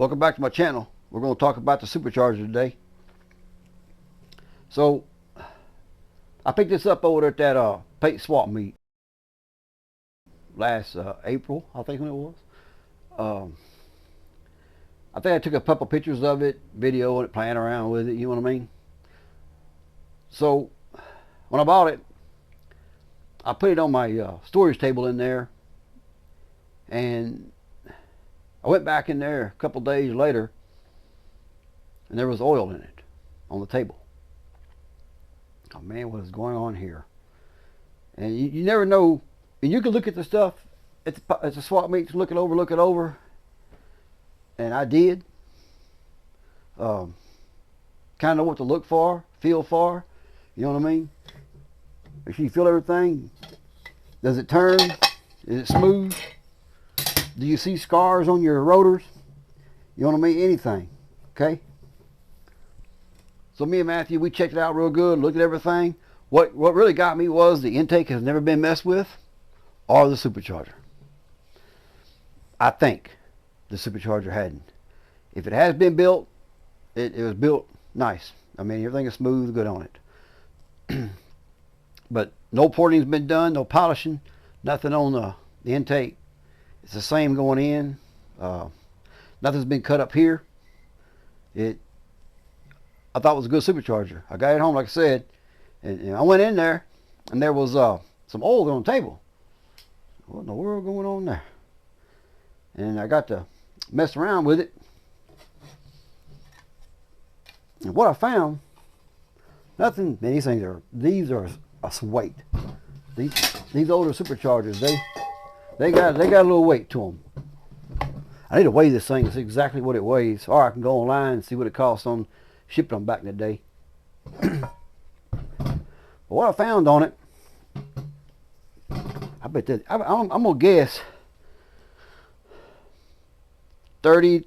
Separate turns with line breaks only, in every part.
Welcome back to my channel. We're going to talk about the supercharger today. So I picked this up over at that paint swap meet last April, I think when it was. I think I took a couple pictures of it, video it, playing around with it, you know what I mean? So when I bought it, I put it on my storage table in there, and I went back in there a couple days later, and there was oil in it on the table. Oh man, what is going on here? And you never know. And you can look at the stuff at the swap meet, look it over, and I did. Kind of know what to look for, feel for. You know what I mean? Make sure you feel everything. Does it turn? Is it smooth? Do you see scars on your rotors? You know what I mean? Anything. Okay? So me and Matthew, we checked it out real good, looked at everything. What really got me was the intake has never been messed with, or the supercharger. I think the supercharger hadn't. If it has been built, it was built nice. I mean, everything is smooth, good on it. But no porting's been done, no polishing, nothing on the intake. It's the same going in. Nothing's been cut up here. I thought it was a good supercharger. I got it home, like I said, and I went in there, and there was some oil on the table. What in the world going on there? And I got to mess around with it. And what I found, nothing. Man, these are some weight. These older superchargers, they got a little weight to them. I need to weigh this thing to see exactly what it weighs, or I can go online and see what it costs on shipping them back in the day. But what I found on it, I bet that I'm gonna guess between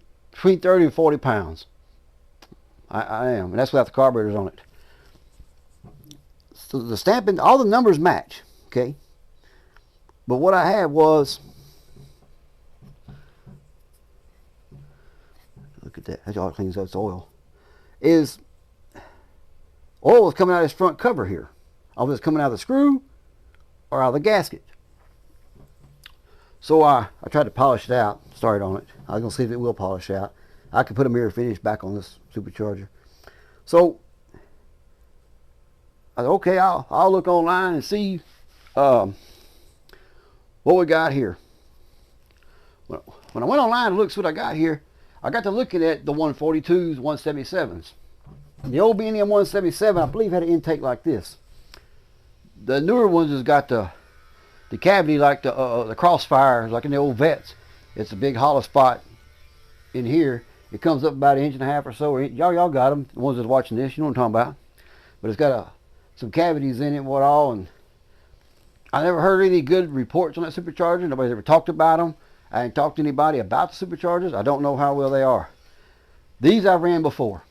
30 and 40 pounds. I am, and that's without the carburetors on it. So the stamping, all the numbers match, okay? But what I had was, look at that, that's all it cleans up, it's oil. Oil was coming out of this front cover here. Either it's coming out of the screw or out of the gasket. So I tried to polish it out, started on it. I was going to see if it will polish out. I could put a mirror finish back on this supercharger. So I said, okay, I'll look online and see what we got here. When I went online and looked at what I got here, I got to looking at the 142s, 177s. The old B&M 177, I believe, had an intake like this. The newer ones has got the cavity like the crossfire, like in the old Vets. It's a big hollow spot in here. It comes up about 1.5 inches or so. Y'all got them. The ones that's watching this, you know what I'm talking about. But it's got some cavities in it and what all. And I never heard any good reports on that supercharger. Nobody's ever talked about them. I ain't talked to anybody about the superchargers. I don't know how well they are. These I ran before.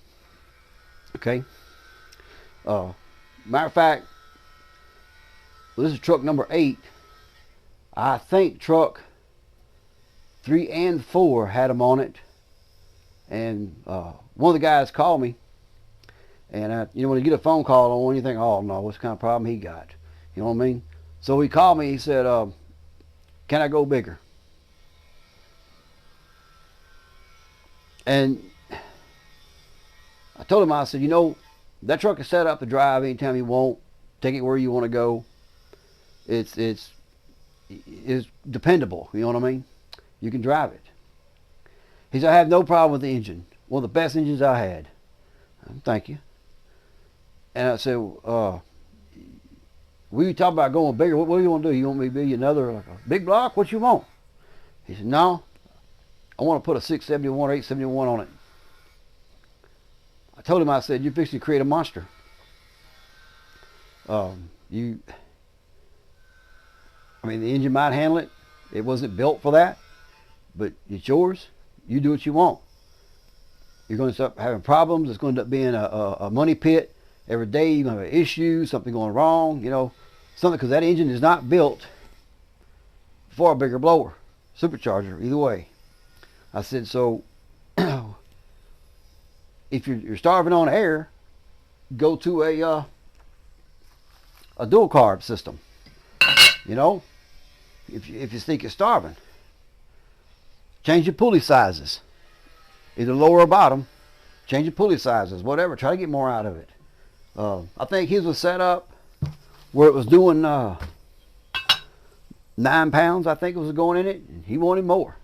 Okay. Matter of fact, this is truck number 8. I think truck 3 and 4 had them on it. And one of the guys called me. And you know, when you get a phone call on one, you think, oh no, what's the kind of problem he got? You know what I mean? So he called me. He said, can I go bigger? And I told him, I said, you know, that truck is set up to drive anytime you want. Take it where you want to go. It's dependable. You know what I mean? You can drive it. He said, I have no problem with the engine. One of the best engines I had. Thank you. And I said, we talk about going bigger. What do you want to do? You want me to be another like a big block? What you want? He said, no. I want to put a 671 or 871 on it. I told him, I said, you're fixing to create a monster. I mean, the engine might handle it. It wasn't built for that, but it's yours. You do what you want. You're going to start having problems. It's going to end up being a money pit. Every day you're going to have an issue, something going wrong, you know, something, because that engine is not built for a bigger blower, supercharger, either way. I said, so if you're starving on air, go to a dual carb system. You know, if you think you're starving, change your pulley sizes, either lower or bottom. Change your pulley sizes, whatever. Try to get more out of it. I think his was set up where it was doing 9 pounds. I think it was going in it. And he wanted more.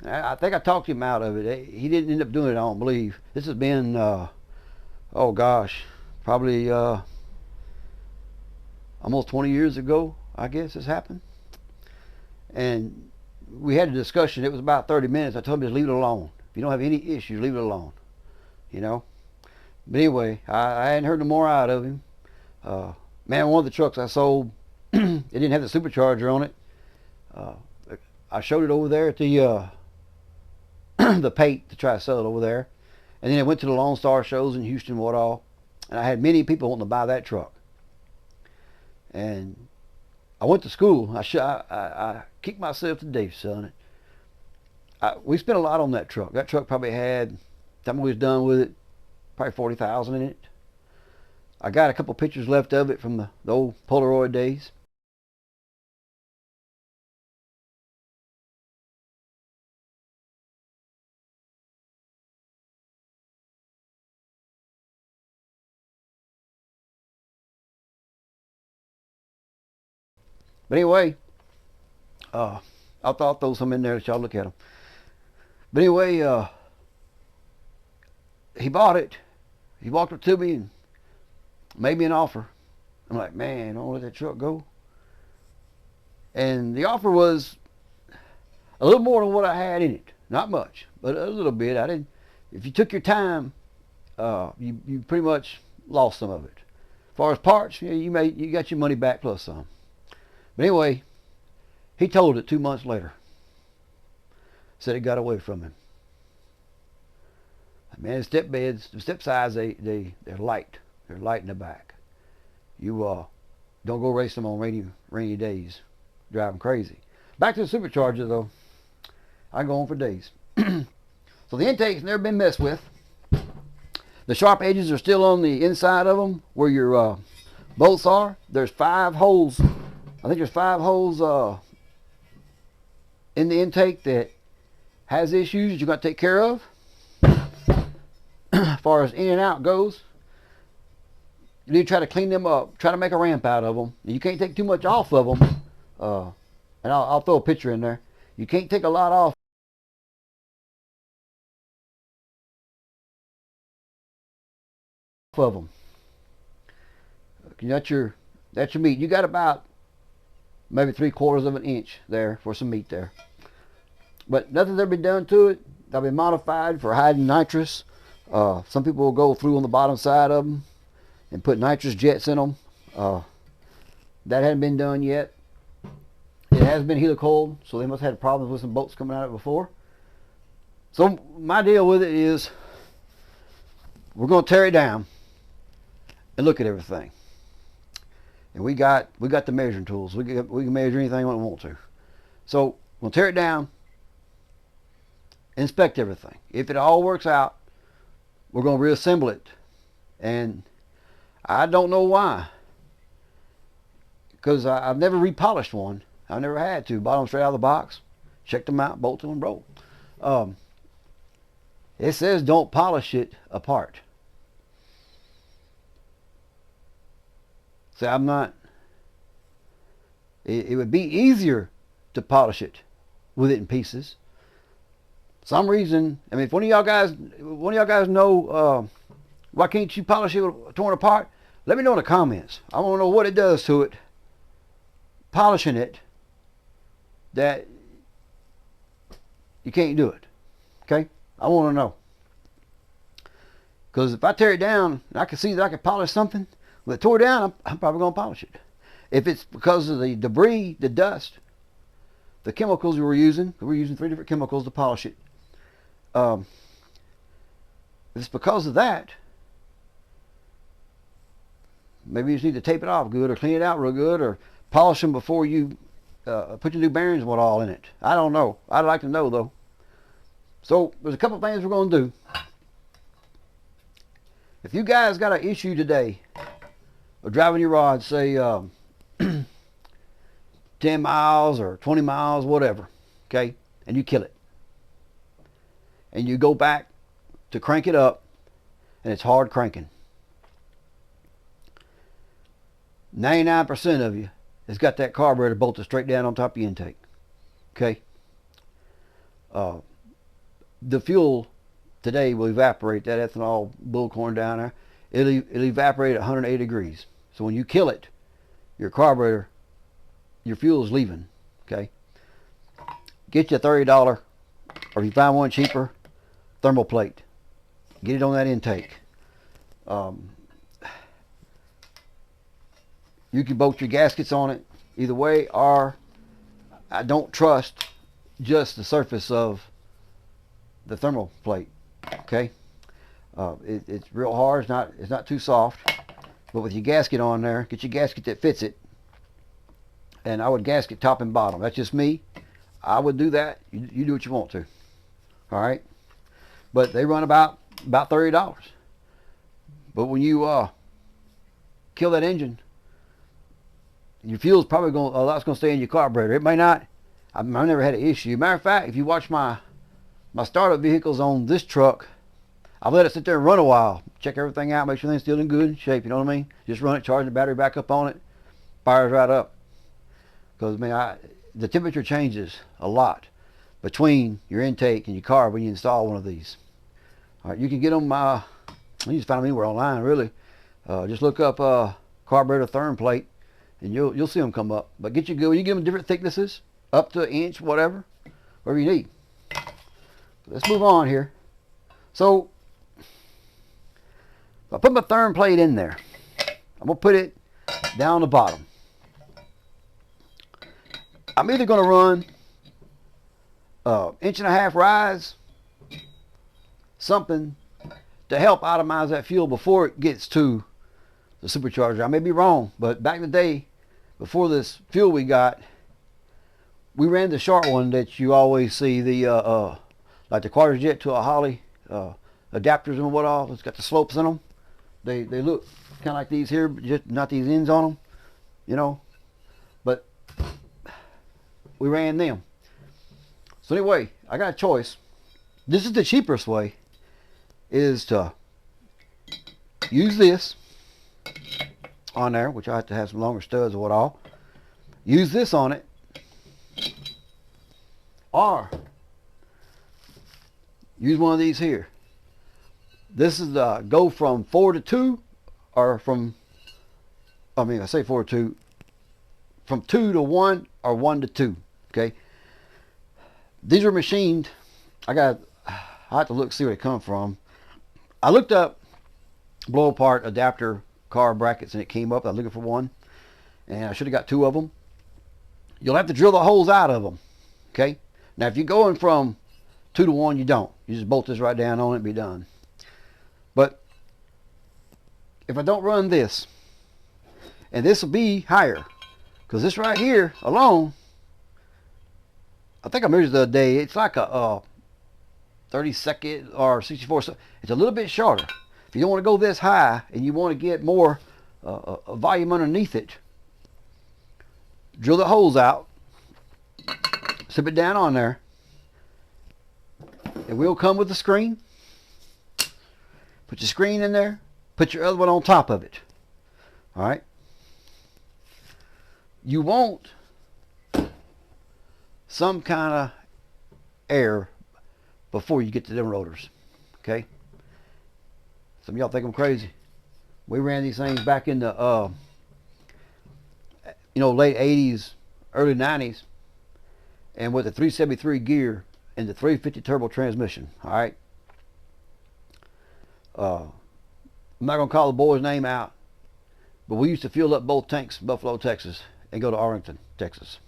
I think I talked him out of it. He didn't end up doing it, I don't believe. This has been, oh gosh, probably almost 20 years ago, I guess this happened. And we had a discussion. It was about 30 minutes. I told him to leave it alone. If you don't have any issues, leave it alone. You know? But anyway, I hadn't heard no more out of him. Man, one of the trucks I sold, it didn't have the supercharger on it. I showed it over there at the the Pate to try to sell it over there. And then I went to the Lone Star shows in Houston, what all. And I had many people wanting to buy that truck. And I went to school. I kicked myself to death selling it. We spent a lot on that truck. That truck probably had, time we was done with it, probably 40,000 in it. I got a couple pictures left of it from the old Polaroid days. But anyway, I thought I'll throw some in there, let y'all look at them. But anyway, he bought it. He walked up to me and made me an offer. I'm like, man, don't let that truck go. And the offer was a little more than what I had in it. Not much, but a little bit. I didn't. If you took your time, you pretty much lost some of it. As far as parts, you got your money back plus some. But anyway, he told it 2 months later. Said it got away from him. Man, the step beds, the step sides, they're light. They're light in the back. You don't go race them on rainy days. Drive them crazy. Back to the supercharger though. I can go on for days. So the intake's never been messed with. The sharp edges are still on the inside of them where your bolts are. There's 5 holes. I think there's 5 holes in the intake that has issues that you're going to take care of. As far as in and out goes, you need to try to clean them up. Try to make a ramp out of them. You can't take too much off of them. And I'll throw a picture in there. You can't take a lot off of them. That's your meat. You got about maybe 3/4 of an inch there for some meat there. But nothing's ever been done to it. They'll be modified for hiding nitrous. Some people will go through on the bottom side of them and put nitrous jets in them. That hadn't been done yet. It has been helicoiled, so they must have had problems with some bolts coming out of it before. So my deal with it is we're going to tear it down and look at everything. And we got the measuring tools. We can measure anything we want to. So we'll tear it down, inspect everything. If it all works out, we're going to reassemble it. And I don't know why. Because I've never repolished one. I never had to. Bought them straight out of the box. Checked them out, bolted them, and broke. It says don't polish it apart. So I'm not. It would be easier to polish it with it in pieces. Some reason, I mean, if one of y'all guys know why can't you polish it torn apart? Let me know in the comments. I want to know what it does to it. Polishing it, that you can't do it. Okay, I want to know. Because if I tear it down, and I can see that I can polish something. With it tore down, I'm probably going to polish it. If it's because of the debris, the dust, the chemicals we were using 3 different chemicals to polish it. If it's because of that, maybe you just need to tape it off good or clean it out real good or polish them before you put your new bearings and what all in it. I don't know. I'd like to know though. So there's a couple things we're going to do. If you guys got an issue today of driving your rod, say 10 miles or 20 miles, whatever, okay, and you kill it, and you go back to crank it up, and it's hard cranking, 99% of you has got that carburetor bolted straight down on top of the intake, okay? The fuel today will evaporate, that ethanol bullcorn down there. It'll evaporate at 180 degrees. So when you kill it, your carburetor, your fuel is leaving, okay? Get you a $30, or if you find one cheaper, thermal plate. Get it on that intake. You can bolt your gaskets on it either way, or I don't trust just the surface of the thermal plate, okay? It's real hard, it's not too soft, but with your gasket on there, get your gasket that fits it, and I would gasket top and bottom. That's just me. I would do that. You do what you want to, all right? But they run about $30. But when you kill that engine, your fuel's probably a lot's gonna stay in your carburetor. It may not. I've never had an issue. Matter of fact, if you watch my startup vehicles on this truck, I've let it sit there and run a while, check everything out, make sure everything's still in good shape. You know what I mean? Just run it, charge the battery back up on it, fires right up. Because the temperature changes a lot between your intake and your car when you install one of these. All right, you can get them. You just find them anywhere online, really. Just look up carburetor therm plate, and you'll see them come up. But get you good. You give them different thicknesses, up to an inch, whatever you need. Let's move on here. So if I put my therm plate in there, I'm gonna put it down the bottom. I'm either gonna run 1.5 inch rise, something to help atomize that fuel before it gets to the supercharger. I may be wrong, but back in the day, before this fuel we got, we ran the short one that you always see, the like the quarter jet to a Holly adapters and what all. It's got the slopes in them. They look kind of like these here, but just not these ends on them, you know. But we ran them. So anyway, I got a choice. This is the cheapest way, is to use this on there, which I have to have some longer studs or what all. Use this on it, or use one of these here. This is the go from 4 to 2, or I say 4 to 2, from 2 to 1 or 1 to 2. Okay. These are machined. I have to look see where they come from. I looked up blow apart adapter car brackets and it came up. I was looking for one, and I should have got 2 of them. You'll have to drill the holes out of them. Okay. Now if you're going from 2 to 1, you don't. You just bolt this right down on it and be done. But if I don't run this, and this will be higher, because this right here alone, I think I measured the other day, it's like a 32nd or 64. It's a little bit shorter. If you don't want to go this high and you want to get more volume underneath it, drill the holes out, slip it down on there. It will come with a screen. Put your screen in there. Put your other one on top of it. All right. You want some kind of air before you get to them rotors. Okay. Some of y'all think I'm crazy. We ran these things back in the late 80s, early 90s, and with the 373 gear and the 350 turbo transmission. All right. I'm not gonna call the boy's name out, but we used to fuel up both tanks in Buffalo, Texas, and go to Arlington, Texas.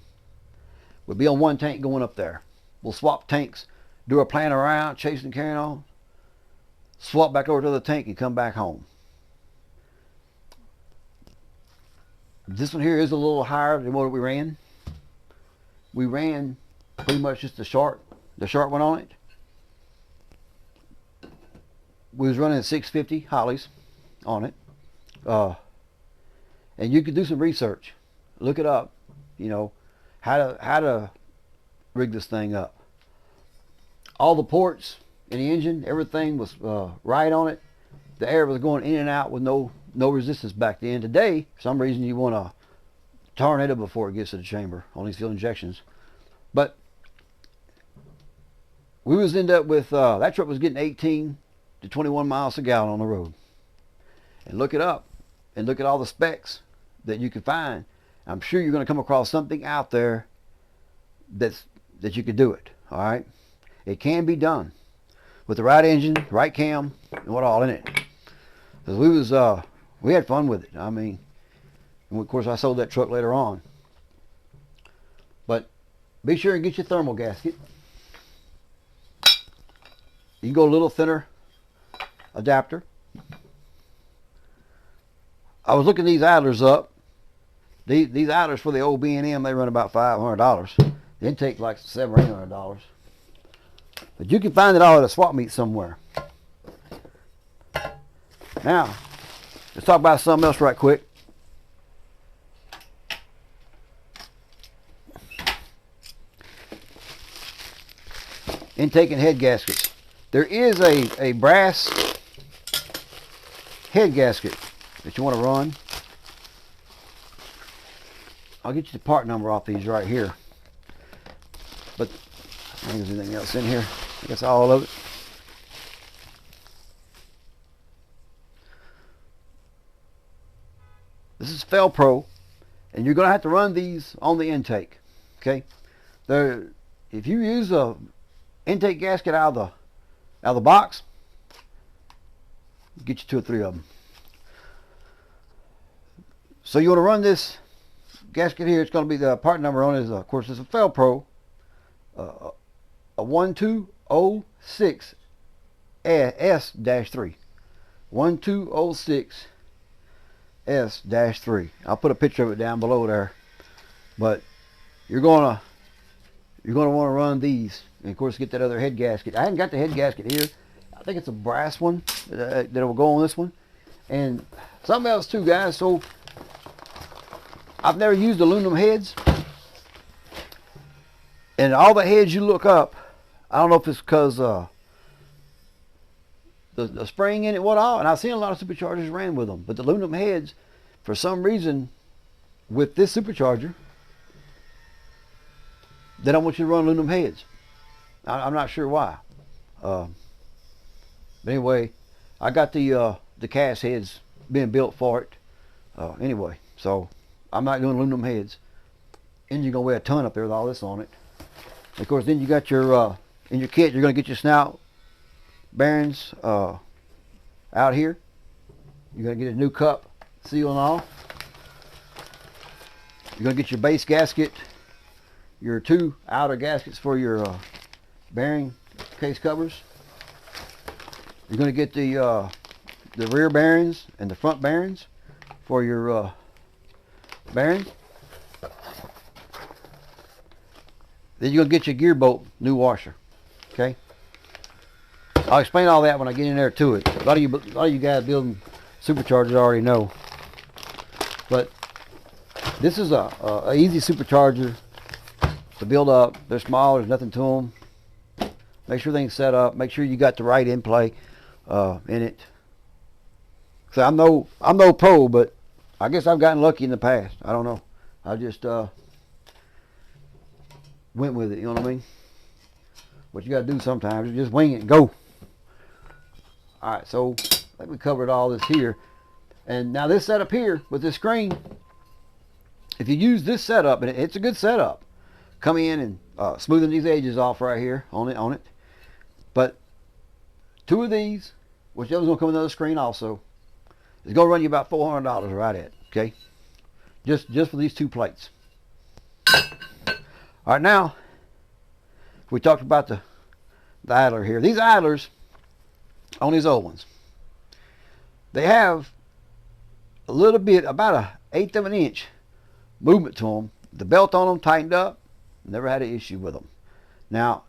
We'd be on one tank going up there. We'll swap tanks, do our plan around, chasing and carrying on, swap back over to the tank and come back home. This one here is a little higher than what we ran. We ran pretty much just the short one on it. We was running 650 Hollies, on it. And you can do some research. Look it up. You know, how to rig this thing up. All the ports in the engine, everything was right on it. The air was going in and out with no resistance back then. Today, for some reason, you want a tornado before it gets to the chamber on these fuel injections. But we was end up with that truck was getting 18 to 21 miles a gallon on the road. And look it up and look at all the specs that you can find. I'm sure you're going to come across something out there that you could do it. All right, it can be done with the right engine, right cam, and what all in it. Because we had fun with it. I mean, and of course I sold that truck later on. But be sure and get your thermal gasket. You can go a little thinner adapter. I was looking these idlers up. These idlers for the old B&M, they run about $500. The intake like $700 or $800. But you can find it all at a swap meet somewhere. Now, let's talk about something else right quick. Intake and head gaskets. There is a brass head gasket that you want to run. I'll get you the part number off these right here. But I think there's anything else in here. I think that's all of it. This is Pro, and you're going to have to run these on the intake. Okay, if you use a intake gasket out of the box, get you 2 or 3 of them. So you want to run this gasket here. It's going to be the part number on it is, of course, it's a Pro, a 1206 S-3, 1206 S-3. I'll put a picture of it down below there. But you're gonna want to run these, and of course get that other head gasket. I haven't got the head gasket here. I think it's a brass one that will go on this one, and something else too, guys. So I've never used aluminum heads, and all the heads you look up, I don't know if it's because the spring in it, what all, and I've seen a lot of superchargers ran with them, but the aluminum heads, for some reason, with this supercharger, they don't want you to run aluminum heads. I'm not sure why. But anyway, I got the cast heads being built for it. Anyway, so I'm not doing aluminum heads. Engine gonna weigh a ton up there with all this on it. Of course, then you got your in your kit, you're gonna get your snout bearings out here. You're gonna get a new cup, seal and all. You're gonna get your base gasket, your 2 outer gaskets for your bearing case covers. You're gonna get the rear bearings and the front bearings for your bearings. Then you're gonna get your gear bolt new washer. Okay. I'll explain all that when I get in there to it. A lot of you guys building superchargers already know. But this is a easy supercharger to build up. They're small. There's nothing to them. Make sure everything's set up. Make sure you got the right in play in it. So I'm no pro, but I guess I've gotten lucky in the past. I don't know. I just went with it. You know what I mean? What you got to do sometimes is just wing it and go. All right, so I think we covered all this here. And now this setup here with this screen, if you use this setup, and it's a good setup, come in and smoothing these edges off right here on it. But 2 of these, which one's gonna come with another screen also, is gonna run you about $400 right at, okay? Just for these 2 plates. All right, now we talked about the idler here. These idlers on these old ones, they have a little bit, about 1/8 of an inch movement to them. The belt on them tightened up. Never had an issue with them. Now,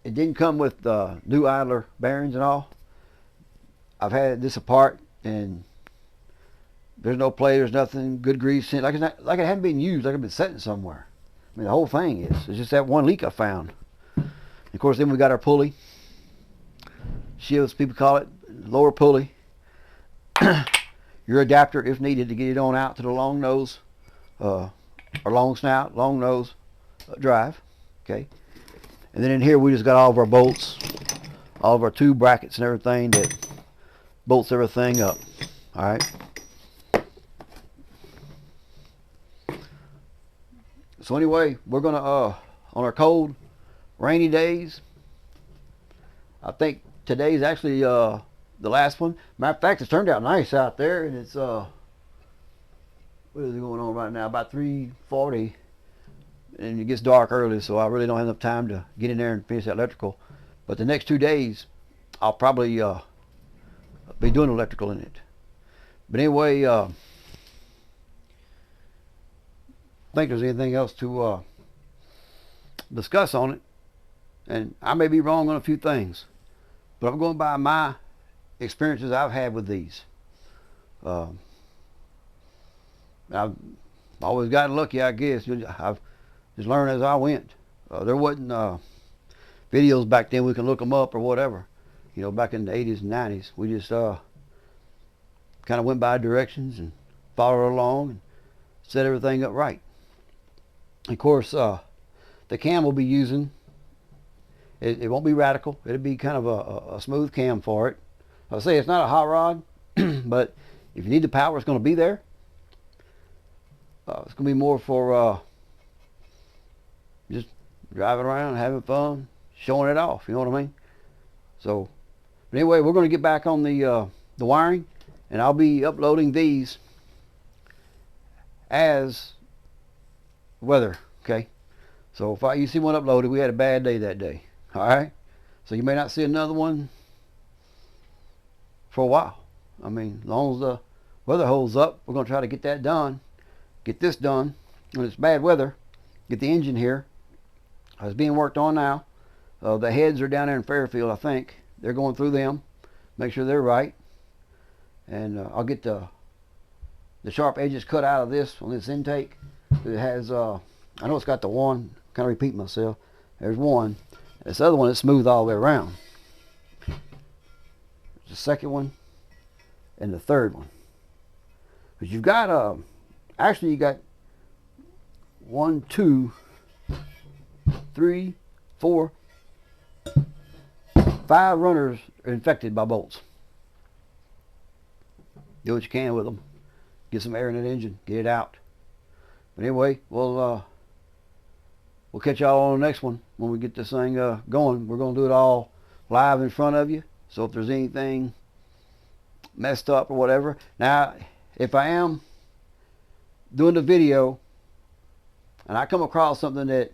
it didn't come with new idler bearings and all. I've had this apart, and There's no play. There's nothing. Good grease in it. Like it's not, like it hadn't been used. Like it's been sitting somewhere. I mean, the whole thing is. It's just that one leak I found. And of course, then we got our pulley. Shifts, people call it. Lower pulley. Your adapter, if needed, to get it on out to the long nose, or long snout, long nose drive. Okay. And then in here, we just got all of our bolts, all of our tube brackets and everything that bolts everything up. All right. So anyway, we're gonna on our cold, rainy days. I think today's actually the last one. Matter of fact, it's turned out nice out there, and it's what is it going on right now? About 3:40, and it gets dark early, so I really don't have enough time to get in there and finish that electrical. But the next 2 days, I'll probably be doing electrical in it. But anyway, I think there's anything else to discuss on it, and I may be wrong on a few things, but I'm going by my experiences I've had with these. I've always gotten lucky, I guess. I've just learned as I went. There wasn't videos back then we can look them up or whatever. You know, back in the 80s and 90s, we just kind of went by directions and followed along and set everything up right. Of course, the cam we'll be using, it won't be radical. It'll be kind of a smooth cam for it. I'll say it's not a hot rod, but if you need the power, it's going to be there. It's going to be more for just driving around, having fun, showing it off. You know what I mean? So, but anyway, we're going to get back on the wiring, and I'll be uploading these as weather. Okay. So if you see one uploaded, we had a bad day that day. All right. So you may not see another one for a while. I mean, as long as the weather holds up, we're going to try to get that done. Get this done when it's bad weather. Get the engine here. It's being worked on now. The heads are down there in Fairfield, I think. They're going through them. Make sure they're right. And I'll get the sharp edges cut out of this on this intake. It has, I know it's got the one, kind of repeat myself. There's one. This other one is smooth all the way around. The second one and the third one. But you've got actually you got 1, 2, 3, 4, 5 runners are infected by bolts. Do what you can with them. Get some air in that engine. Get it out. But anyway, we'll catch y'all on the next one when we get this thing going. We're going to do it all live in front of you. So if there's anything messed up or whatever. Now, if I am doing the video and I come across something that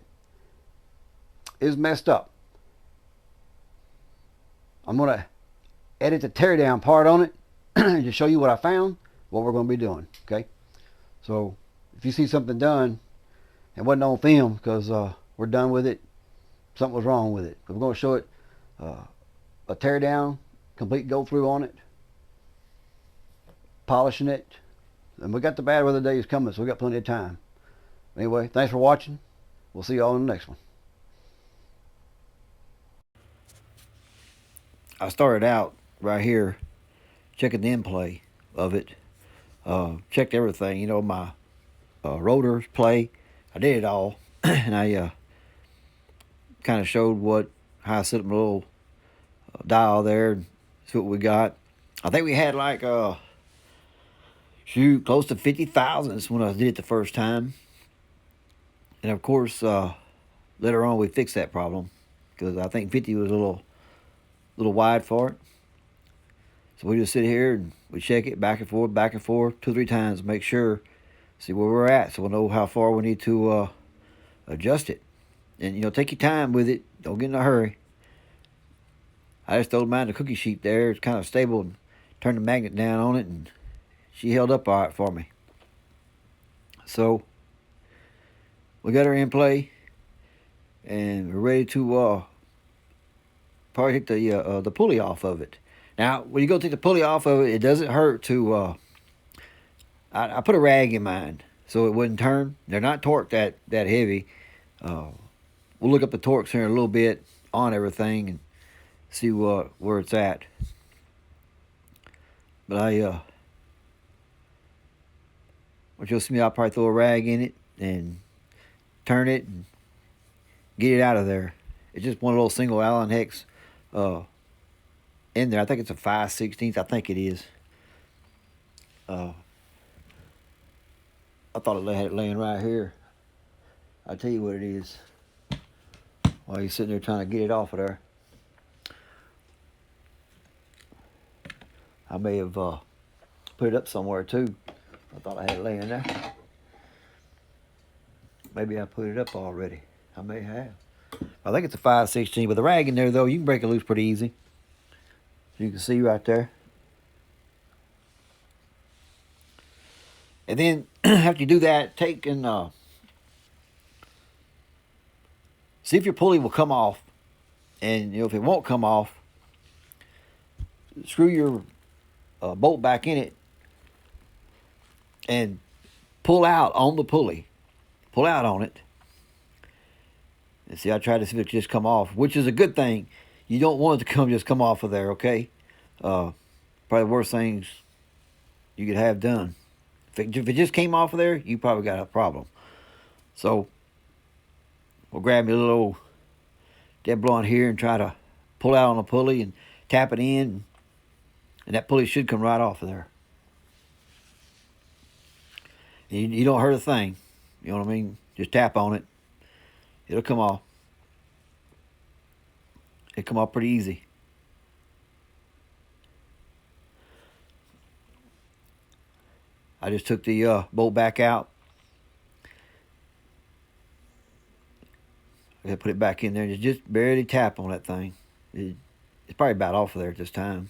is messed up, I'm going to edit the teardown part on it and just show you what I found, what we're going to be doing. Okay? So if you see something done and wasn't on film because we're done with it, something was wrong with it. We're going to show it a teardown, complete go through on it, polishing it, and we got the bad weather days coming, so we got plenty of time. Anyway, thanks for watching. We'll see y'all in the next one. I started out right here checking the in play of it. Checked everything, you know, my rotors, play. I did it all, and I kind of showed how I set up my little dial there and see what we got. I think we had like close to 50 thousandths when I did it the first time. And of course, later on we fixed that problem because I think 50 was a little wide for it. So we just sit here and we check it back and forth 2 or 3 times to make sure, see where we're at, so we'll know how far we need to adjust it. And, you know, take your time with it. Don't get in a hurry. I just threw mine in the cookie sheet there. It's kind of stable, and turned the magnet down on it, and she held up all right for me. So we got her in play, and we're ready to probably take the pulley off of it. Now, when you go take the pulley off of it, it doesn't hurt to I put a rag in mine so it wouldn't turn. They're not torqued that heavy. We'll look up the torques here in a little bit on everything and see where it's at. But what you'll see me, I'll probably throw a rag in it and turn it and get it out of there. It's just one little single Allen hex in there. I think it's a 5/16. I think it is. I thought I had it laying right here. I'll tell you what it is while you're sitting there trying to get it off of there. I may have put it up somewhere too. I thought I had it laying there. Maybe I put it up already. I may have. I think it's a 5/16, but the rag in there though, you can break it loose pretty easy. You can see right there. And then after you do that, take and see if your pulley will come off. And if it won't come off, screw your bolt back in it and pull out on the pulley. Pull out on it. And see, I tried to see if it just come off, which is a good thing. You don't want it to just come off of there, okay? Probably the worst things you could have done. If it just came off of there, you probably got a problem. So, we'll grab me a little dead blunt here and try to pull out on the pulley and tap it in. And that pulley should come right off of there. You don't hurt a thing. You know what I mean? Just tap on it. It'll come off. It'll come off pretty easy. I just took the bolt back out. I gotta put it back in there and just barely tap on that thing. It's probably about off of there at this time.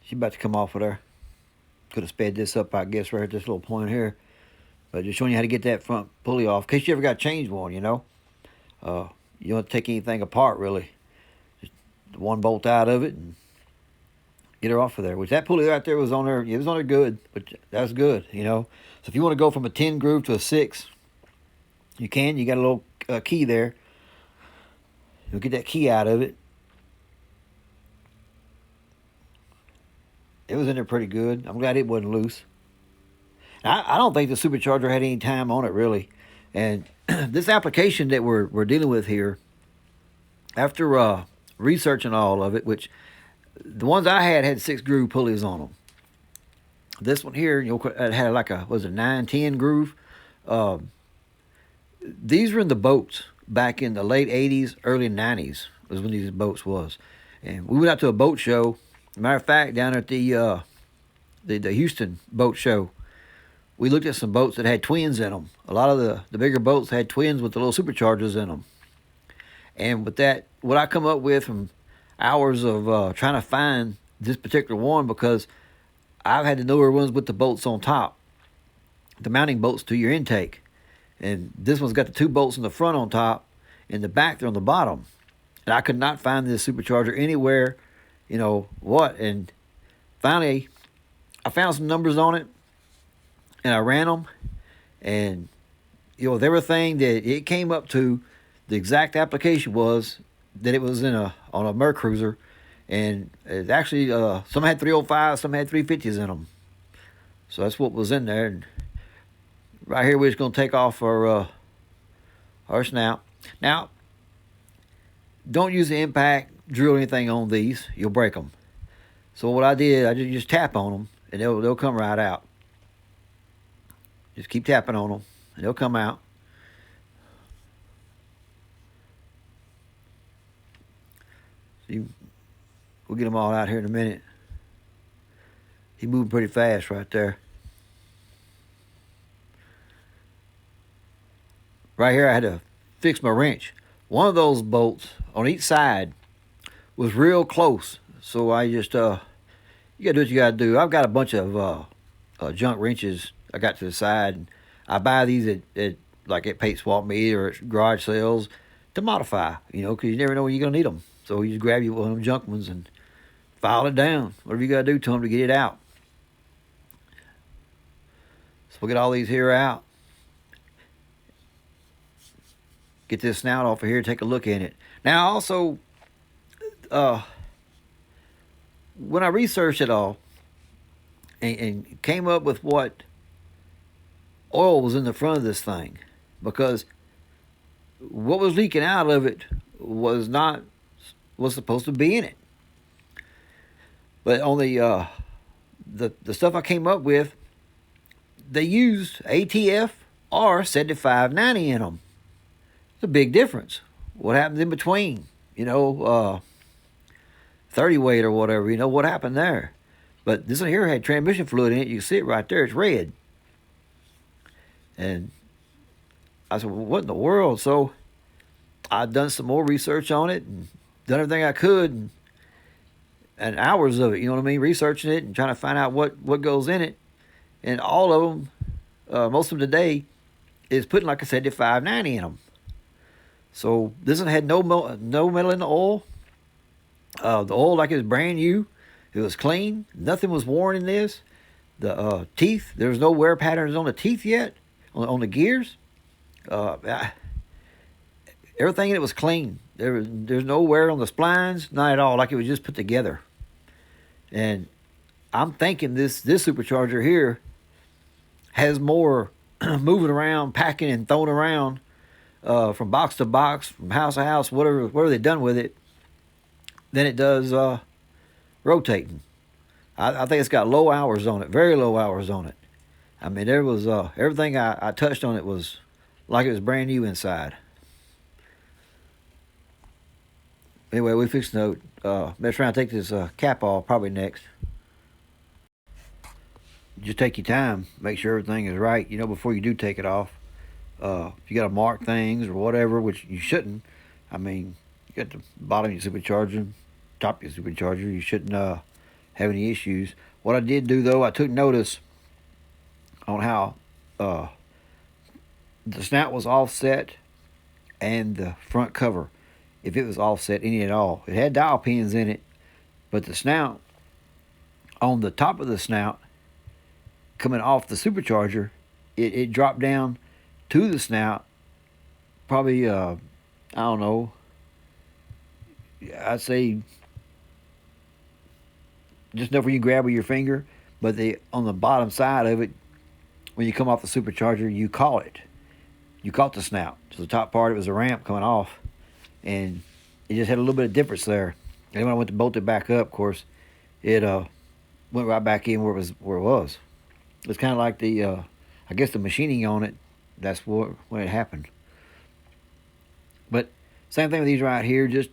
She's about to come off of there. Could have sped this up, I guess, right at this little point here. But just showing you how to get that front pulley off. In case you ever got to change one, you know. You don't have to take anything apart, really. Just one bolt out of it and get her off of there. Which that pulley right there was on there. It was on there good, but that was good, you know. So if you want to go from a 10 groove to a 6, you can. You got a little key there. You'll get that key out of it. It was in there pretty good. I'm glad it wasn't loose. I don't think the Supercharger had any time on it, really. And this application that we're dealing with here, after researching all of it, which the ones I had 6 groove pulleys on them. This one here, it had like a 9-10 groove. These were in the boats back in the late 80s, early 90s was when these boats was. And we went out to a boat show. Matter of fact, down at the Houston boat show, we looked at some boats that had twins in them. A lot of the bigger boats had twins with the little superchargers in them. And with that, what I come up with from hours of trying to find this particular one, because I've had the newer ones with the bolts on top, the mounting bolts to your intake. And this one's got the 2 bolts in the front on top, and the back they're on the bottom. And I could not find this supercharger anywhere. You know what? And finally, I found some numbers on it, and I ran them, and with everything that it came up to, the exact application was that it was on a Merc Cruiser, and it actually some had 305s, some had 350s in them. So that's what was in there. And right here, we're just gonna take off our snout. Now, don't use the impact drill anything on these, you'll break them. So what I did, I just tap on them and they'll come right out. Just keep tapping on them and they'll come out. See, we'll get them all out here in a minute. He's moving pretty fast right there. Right here I had to fix my wrench. One of those bolts on each side was real close, so I just you gotta do what you gotta do. I've got a bunch of junk wrenches I got to the side, and I buy these at like at Paint Swap Meet or at garage sales. to modify, because you never know when you're going to need them. So you just grab you one of them junk ones and file it down. Whatever you got to do to them to get it out. So we'll get all these here out. Get this snout off of here, take a look at it. Now, also, when I researched it all and came up with what oil was in the front of this thing, because what was leaking out of it was supposed to be in it. But on the stuff I came up with, they used ATF or 7590 in them. It's a big difference. What happens in between? 30 weight or whatever. What happened there? But this one here had transmission fluid in it. You can see it right there. It's red. And I said, well, what in the world? So I've done some more research on it and done everything I could and hours of it, researching it and trying to find out what goes in it. And all of them, most of them today, is putting, like I said, the 590 in them. So this one had no metal in the oil. The oil, like it was brand new. It was clean. Nothing was worn in this. The teeth, there was no wear patterns on the teeth yet, on the gears. Everything in it was clean. There's no wear on the splines, not at all, like it was just put together. And I'm thinking this supercharger here has more moving around, packing and throwing around from box to box, from house to house, whatever they've done with it, than it does rotating. I think it's got low hours on it, very low hours on it. I mean, there was everything I touched on it was like it was brand new inside. Anyway, we fixed to mess around, take this cap off probably next. Just take your time, make sure everything is right, before you do take it off. If you got to mark things or whatever, which you shouldn't. I mean, you got the bottom of your supercharger, top of your supercharger. You shouldn't have any issues. What I did do, though, I took notice on how the snout was offset and the front cover, if it was offset any at all. It had dial pins in it, but the snout, on the top of the snout, coming off the supercharger, it dropped down to the snout, probably, I don't know, I'd say just enough where you grab with your finger, but on the bottom side of it, when you come off the supercharger, you caught it. You caught the snout. So the top part, it was a ramp coming off, and it just had a little bit of difference there. And when I went to bolt it back up, of course, it went right back in where it was. It's kind of like I guess the machining on it, that's when it happened. But same thing with these right here, just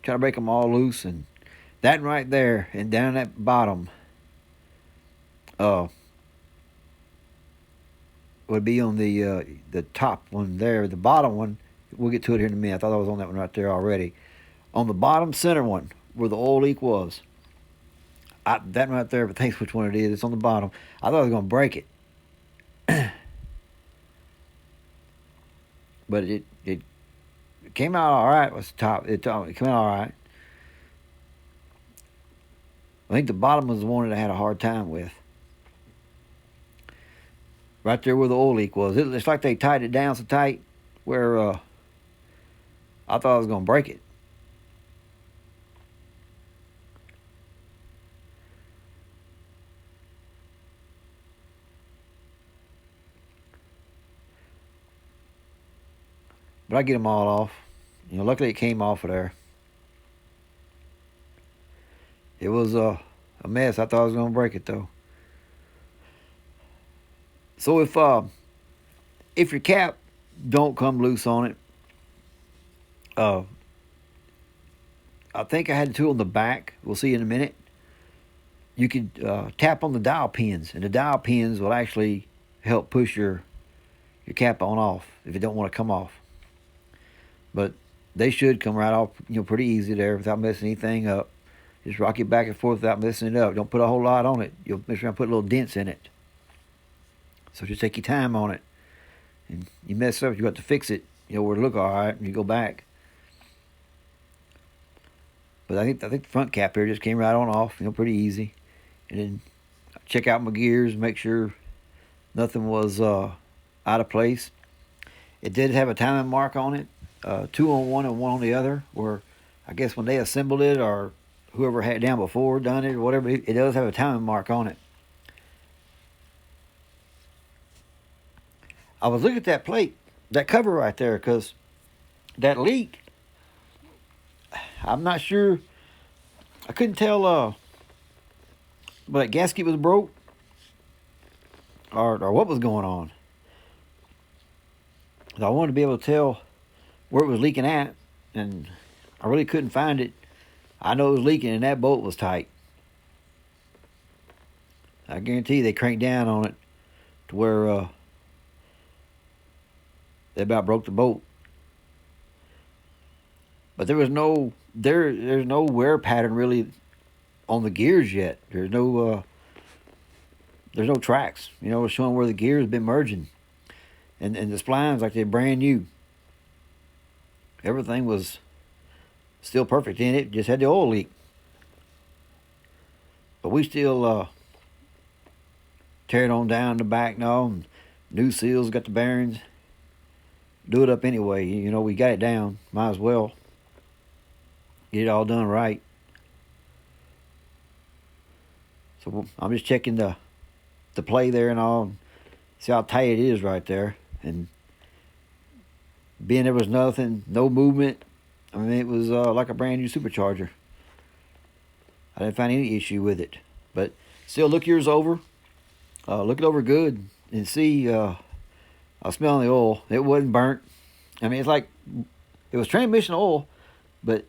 try to break them all loose, and that right there and down that bottom would be on the top one there. The bottom one, we'll get to it here in a minute. I thought I was on that one right there already. On the bottom center one, where the oil leak was, that right there, but thanks which one it is. It's on the bottom. I thought I was going to break it. But it came out all right. Was the top? It came out all right. I think the bottom was the one that I had a hard time with. Right there where the oil leak was. It's like they tied it down so tight where I thought I was going to break it. But I get them all off. Luckily it came off of there. It was a mess. I thought I was going to break it, though. So if your cap don't come loose on it, I think I had the tool in the back. We'll see in a minute. You could tap on the dial pins, and the dial pins will actually help push your cap on off if it don't want to come off. But they should come right off, pretty easy there without messing anything up. Just rock it back and forth without messing it up. Don't put a whole lot on it. You'll make sure I put little dents in it. So just take your time on it. And you mess up, you got to fix it, where it look all right, and you go back. But I think the front cap here just came right on off, pretty easy. And then check out my gears, make sure nothing was out of place. It did have a timing mark on it, 2 on one and 1 on the other, where I guess when they assembled it or whoever had it down before done it or whatever, it does have a timing mark on it. I was looking at that plate, that cover right there, because that leak, I'm not sure, I couldn't tell but that gasket was broke or what was going on. I wanted to be able to tell where it was leaking at, and I really couldn't find it. I know it was leaking and that bolt was tight. I guarantee they cranked down on it to where they about broke the bolt. But there was there's no wear pattern really on the gears yet. There's no tracks, showing where the gears have been merging. And the splines like they're brand new. Everything was still perfect in it, just had the oil leak. But we still tear it on down the back now, and new seals, got the bearings. Do it up anyway. We got it down. Might as well get it all done right. So I'm just checking the play there and all. See how tight it is right there. And being there was nothing, no movement. I mean, it was like a brand new supercharger. I didn't find any issue with it. But still, look yours over. Look it over good and see. I smell the oil. It wasn't burnt. I mean, it's like it was transmission oil, but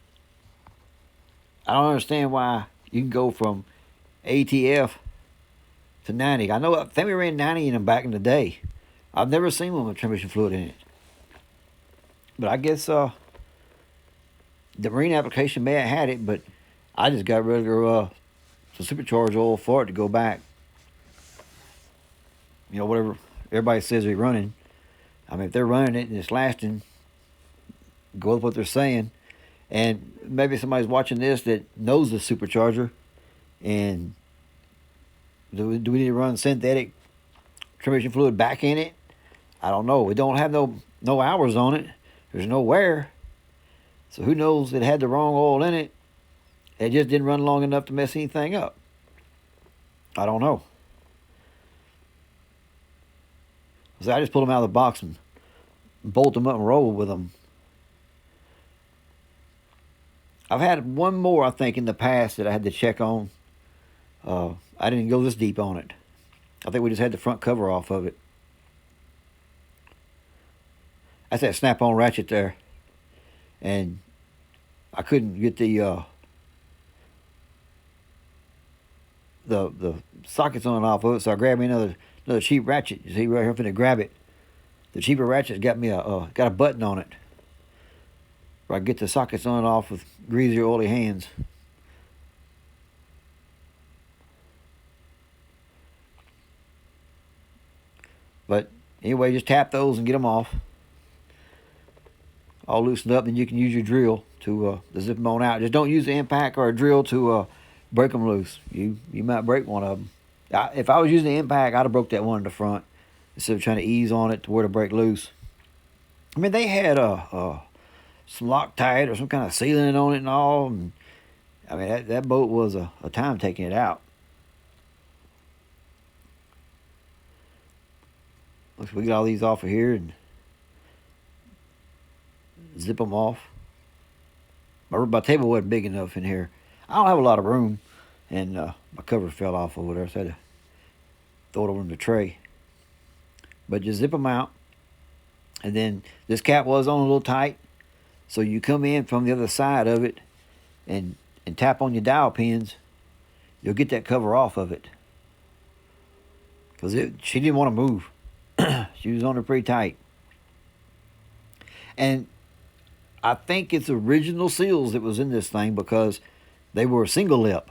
I don't understand why you can go from ATF to 90. I think we ran 90 in them back in the day. I've never seen one with transmission fluid in it. But I guess the marine application may have had it, but I just got regular some supercharged oil for it to go back. Whatever everybody says they're running. I mean, if they're running it and it's lasting, go with what they're saying. And maybe somebody's watching this that knows the supercharger. And do we need to run synthetic transmission fluid back in it? I don't know. We don't have no hours on it. There's no wear. So who knows, it had the wrong oil in it. It just didn't run long enough to mess anything up. I don't know. So I just pulled them out of the box and bolt them up and roll with them. I've had one more, I think, in the past that I had to check on. I didn't go this deep on it. I think we just had the front cover off of it. That's that snap-on ratchet there. And I couldn't get the sockets on and off of it, so I grabbed me another cheap ratchet. You see right here, I'm finna grab it. The cheaper ratchet's got me got a button on it, where I can get the sockets on and off with greasy, oily hands. But anyway, just tap those and get them off. All loosened up, then you can use your drill to zip them on out. Just don't use the impact or a drill to break them loose. You might break one of them. If I was using the impact, I'd have broke that one in the front instead of trying to ease on it to where to break loose. I mean, they had some Loctite or some kind of sealant on it and all. And, I mean, that boat was a time taking it out. Looks like we get all these off of here and zip them off. My table wasn't big enough in here. I don't have a lot of room, and my cover fell off over there, so I had to throw it over in the tray. But just zip them out, and then this cap was on a little tight, so you come in from the other side of it and tap on your dowel pins. You'll get that cover off of it, because she didn't want to move. She was on her pretty tight. And I think it's original seals that was in this thing, because they were single lip.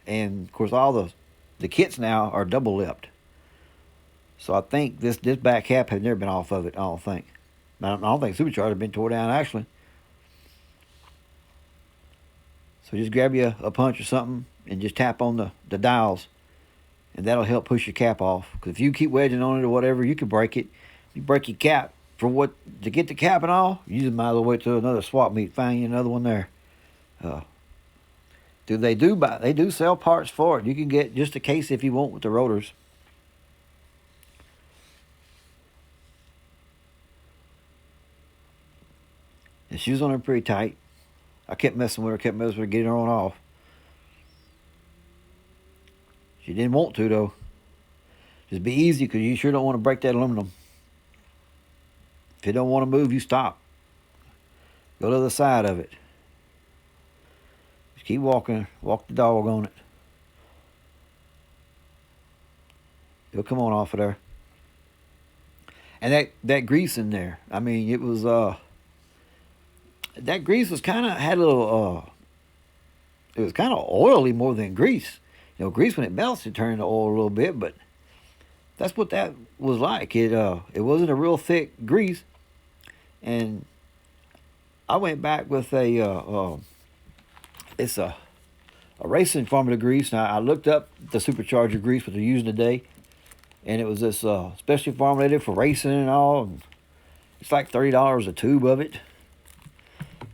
And of course all the kits now are double lipped. So I think this back cap had never been off of it, I don't think. I don't think Supercharger had been tore down actually. So just grab you a punch or something and just tap on the dials, and that'll help push your cap off. Because if you keep wedging on it or whatever, you can break it. You break your cap to get the cap and all. You just might as well wait till another swap meet, find you another one there. They do sell parts for it. You can get just a case if you want with the rotors. The shoes on her pretty tight. I kept messing with her, getting her on off. She didn't want to, though. Just be easy, because you sure don't want to break that aluminum. If you don't want to move, you stop. Go to the other side of it. Just keep walking. Walk the dog on it. It'll come on off of there. And that grease in there, I mean, it was, that grease was kind of, had a little, it was kind of oily more than grease. You know, grease, when it melts, it turns into oil a little bit, but that's what that was like. It wasn't a real thick grease. And I went back with it's a racing formula grease. Now, I looked up the Supercharger grease, what they're using today, and it was this specially formulated for racing and all. And it's like $30 a tube of it.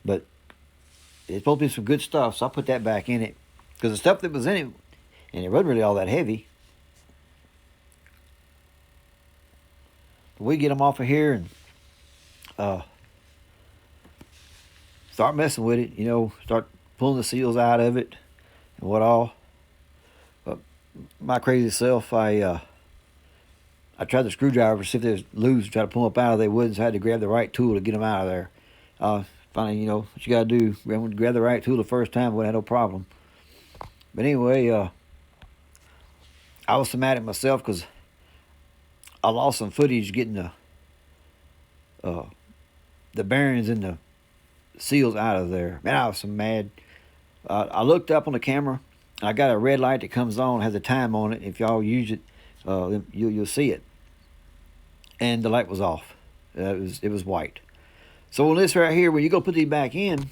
But it's supposed to be some good stuff, so I put that back in it. Because the stuff that was in it, and it wasn't really all that heavy. We get them off of here and start messing with it, you know, start pulling the seals out of it and what all. But my crazy self, I tried the screwdriver to see if they was loose, try to pull them up out of there. They wouldn't, so I had to grab the right tool to get them out of there. Finally, you know, what you got to do, grab the right tool the first time, but I had no problem. But anyway, I was so mad at myself because I lost some footage getting the bearings and the seals out of there. Man, I was so mad. I looked up on the camera, and I got a red light that comes on, has a time on it. If y'all use it, you'll see it. And the light was off. It was white. So on this right here, when you go put these back in,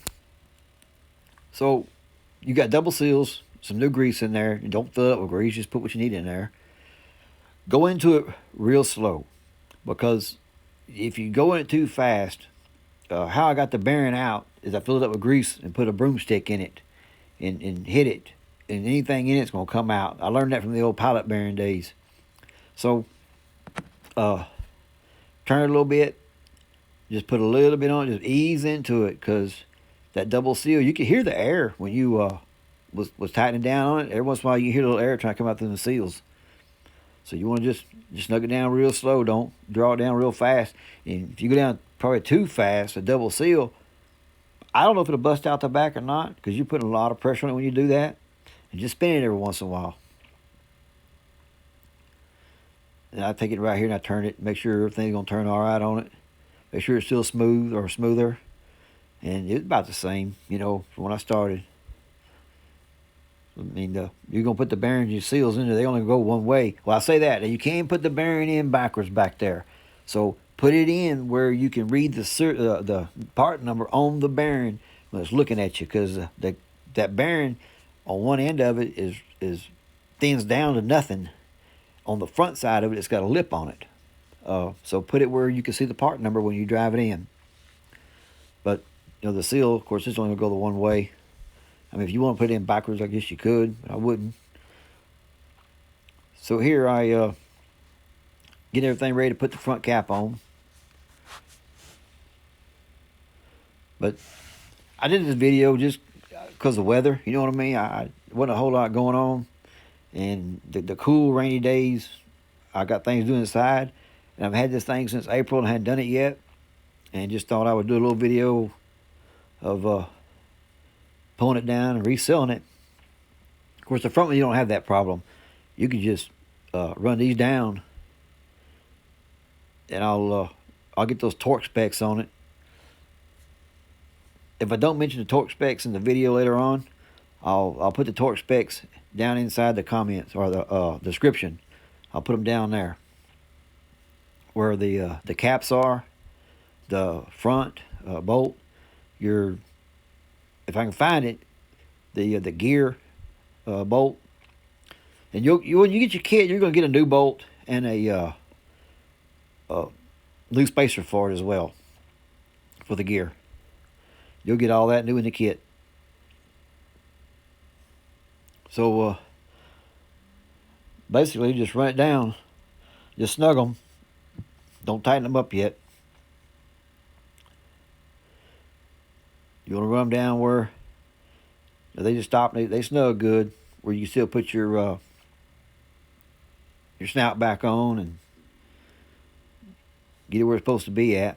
so you got double seals, some new grease in there. You don't fill it up with grease, just put what you need in there. Go into it real slow, because if you go in it too fast, how I got the bearing out is I filled it up with grease and put a broomstick in it and hit it, and anything in it's going to come out. I learned that from the old pilot bearing days. So turn it a little bit, just put a little bit on it, just ease into it, because that double seal, you can hear the air when you was tightening down on it. Every once in a while you hear a little air trying to come out through the seals. So you want to just snug it down real slow. Don't draw it down real fast. And if you go down probably too fast, a double seal, I don't know if it'll bust out the back or not, because you're putting a lot of pressure on it when you do that. And just spin it every once in a while. And I take it right here and I turn it, make sure everything's going to turn all right on it. Make sure it's still smooth or smoother. And it's about the same, you know, from when I started. I mean, you're going to put the bearings and your seals in there. They only go one way. Well, I say that. You can't put the bearing in backwards back there. So put it in where you can read the part number on the bearing when it's looking at you. Because that bearing on one end of it is thins down to nothing. On the front side of it, it's got a lip on it. So put it where you can see the part number when you drive it in. But, you know, the seal, of course, it's only going to go the one way. I mean, if you want to put it in backwards, I guess you could, but I wouldn't. So here I get everything ready to put the front cap on. But I did this video just because of the weather, you know what I mean? I wasn't a whole lot going on. And the cool, rainy days, I got things doing inside. And I've had this thing since April and hadn't done it yet. And just thought I would do a little video of pulling it down and reselling it. Of course, the front one, you don't have that problem. You can just run these down, and I'll get those torque specs on it. If I don't mention the torque specs in the video later on, I'll put the torque specs down inside the comments or the description. I'll put them down there where the caps are, the front bolt, if I can find it, the gear bolt. And when you get your kit, you're going to get a new bolt and a new spacer for it as well, for the gear. You'll get all that new in the kit. So basically, just run it down. Just snug them. Don't tighten them up yet. You want to run them down where they just stop. They snug good, where you still put your snout back on and get it where it's supposed to be at.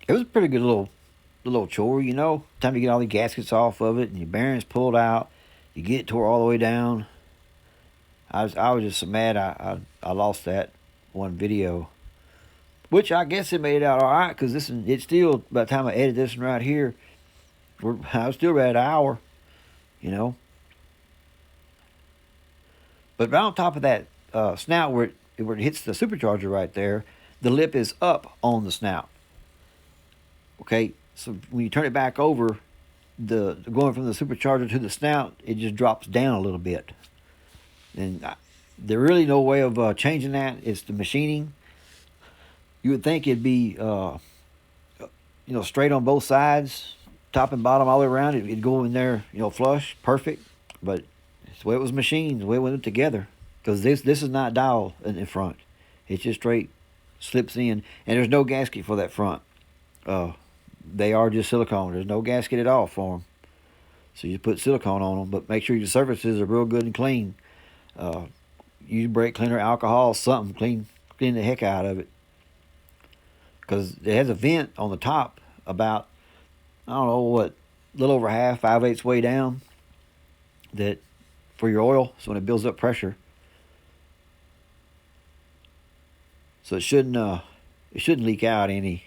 It was a pretty good little chore, you know. Time you get all the gaskets off of it and your bearings pulled out, you get it tore all the way down. I was just so mad I lost that one video, which I guess it made it out all right, because it's still, by the time I edit this one right here, I was still at an hour, you know. But right on top of that snout, where it hits the supercharger right there, the lip is up on the snout. Okay, so when you turn it back over, the going from the supercharger to the snout, it just drops down a little bit. And there's really no way of changing that. It's the machining. You would think it'd be straight on both sides, top and bottom, all the way around. It'd go in there, flush, perfect. But it's the way it was machined, the way it went together. Because this is not dial in front. It's just straight slips in. And there's no gasket for that front. They are just silicone. There's no gasket at all for them. So you put silicone on them. But make sure your surfaces are real good and clean. Use brake cleaner, alcohol, something. Clean the heck out of it. Because it has a vent on the top about, I don't know what, a little over half, 5/8 way down, that for your oil, so when it builds up pressure. So it shouldn't leak out any.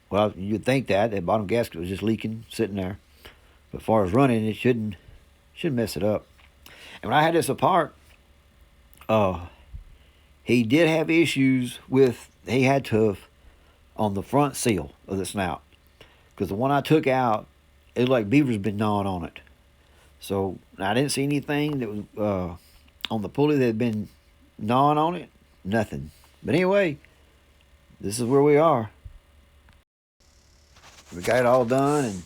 Well, you'd think that bottom gasket was just leaking, sitting there. But as far as running, it shouldn't mess it up. And when I had this apart, he did have issues with, he had to, on the front seal of the snout. Because the one I took out, it looked like beavers been gnawing on it. So I didn't see anything that was on the pulley that had been gnawing on it. Nothing. But anyway, this is where we are. We got it all done, and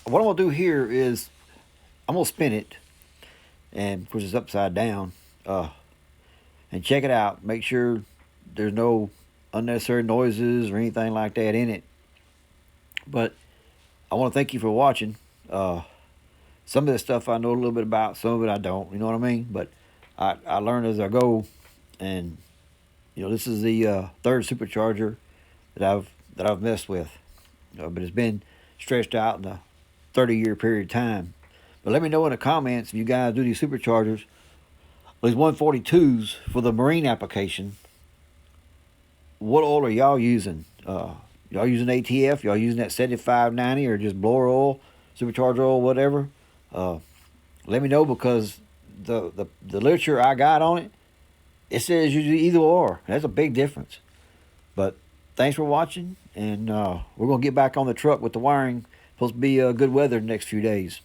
what I'm going to do here is I'm going to spin it, and of course it's upside down, and check it out. Make sure there's no unnecessary noises or anything like that in it. But I want to thank you for watching. Some of this stuff I know a little bit about, some of it I don't, you know what I mean? But I learn as I go, and this is the third supercharger that I've messed with. But it's been stretched out in a 30-year period of time. But let me know in the comments if you guys do these superchargers, these 142s for the marine application. What oil are y'all using? Y'all using ATF? Y'all using that 7590 or just blower oil, supercharger oil, whatever? Let me know, because the literature I got on it says usually either or. That's a big difference. But thanks for watching, and we're going to get back on the truck with the wiring. Supposed to be good weather the next few days.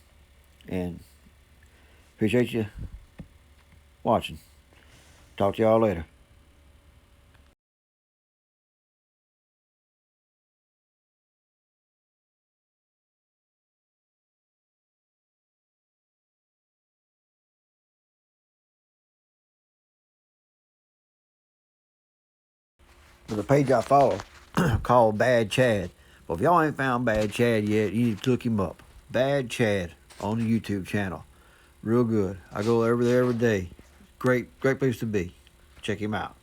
And appreciate you watching. Talk to y'all later. There's a page I follow called Bad Chad. Well, if y'all ain't found Bad Chad yet, you need to look him up. Bad Chad on the YouTube channel. Real good. I go over there every day. Great place to be. Check him out.